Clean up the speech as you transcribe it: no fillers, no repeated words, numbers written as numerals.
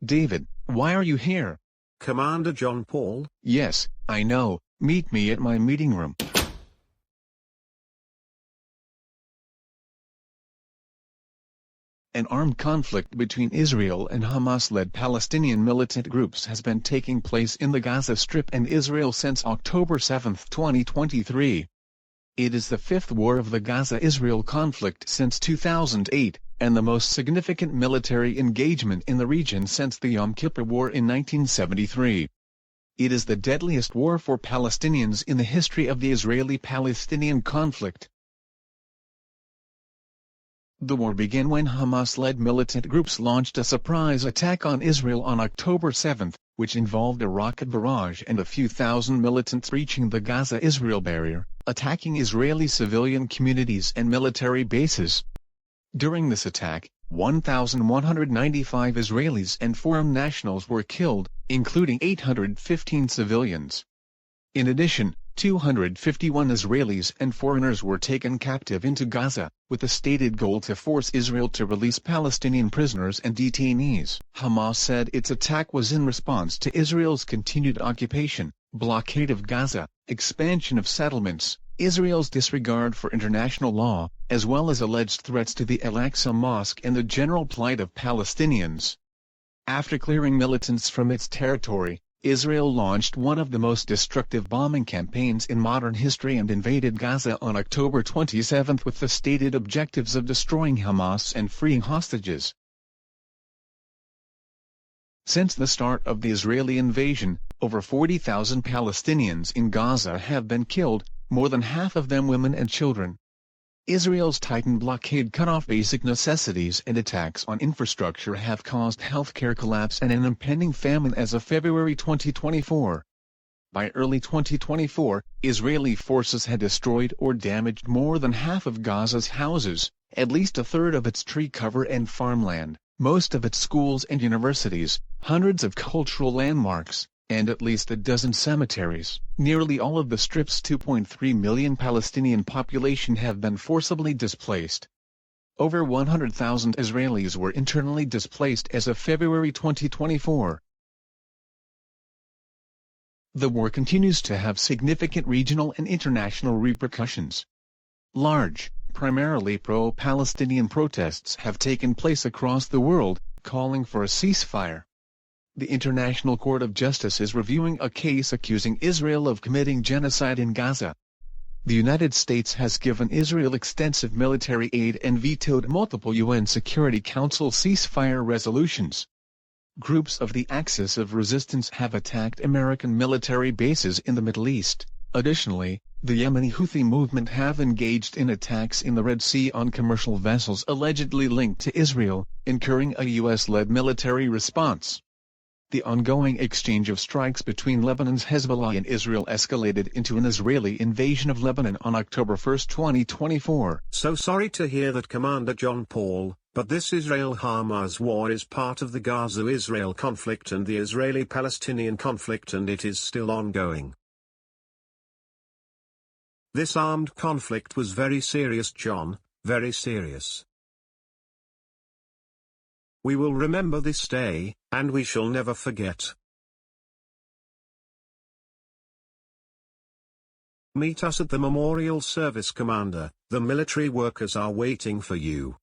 David, why are you here? Commander John Paul? Yes, I know, meet me at my meeting room. An armed conflict between Israel and Hamas-led Palestinian militant groups has been taking place in the Gaza Strip and Israel since October 7, 2023. It is the fifth war of the Gaza-Israel conflict since 2008, and the most significant military engagement in the region since the Yom Kippur War in 1973. It is the deadliest war for Palestinians in the history of the Israeli-Palestinian conflict. The war began when Hamas-led militant groups launched a surprise attack on Israel on October 7, which involved a rocket barrage and a few thousand militants breaching the Gaza-Israel barrier, attacking Israeli civilian communities and military bases. During this attack, 1,195 Israelis and foreign nationals were killed, including 815 civilians. In addition, 251 Israelis and foreigners were taken captive into Gaza, with the stated goal to force Israel to release Palestinian prisoners and detainees. Hamas said its attack was in response to Israel's continued occupation, blockade of Gaza, expansion of settlements, Israel's disregard for international law, as well as alleged threats to the Al-Aqsa Mosque and the general plight of Palestinians. After clearing militants from its territory, Israel launched one of the most destructive bombing campaigns in modern history and invaded Gaza on October 27 with the stated objectives of destroying Hamas and freeing hostages. Since the start of the Israeli invasion, over 40,000 Palestinians in Gaza have been killed, more than half of them women and children. Israel's tightened blockade cut off basic necessities and attacks on infrastructure have caused healthcare collapse and an impending famine as of February 2024. By early 2024, Israeli forces had destroyed or damaged more than half of Gaza's houses, at least a third of its tree cover and farmland, most of its schools and universities, hundreds of cultural landmarks, and at least a dozen cemeteries. Nearly all of the Strip's 2.3 million Palestinian population have been forcibly displaced. Over 100,000 Israelis were internally displaced as of February 2024. The war continues to have significant regional and international repercussions. Large, primarily pro-Palestinian protests have taken place across the world, calling for a ceasefire. The International Court of Justice is reviewing a case accusing Israel of committing genocide in Gaza. The United States has given Israel extensive military aid and vetoed multiple UN Security Council ceasefire resolutions. Groups of the Axis of Resistance have attacked American military bases in the Middle East. Additionally, the Yemeni Houthi movement have engaged in attacks in the Red Sea on commercial vessels allegedly linked to Israel, incurring a U.S.-led military response. The ongoing exchange of strikes between Lebanon's Hezbollah and Israel escalated into an Israeli invasion of Lebanon on October 1, 2024. So sorry to hear that, Commander John Paul, but this Israel-Hamas war is part of the Gaza-Israel conflict and the Israeli-Palestinian conflict, and it is still ongoing. This armed conflict was very serious, John, very serious. We will remember this day, and we shall never forget. Meet us at the memorial service, Commander. The military workers are waiting for you.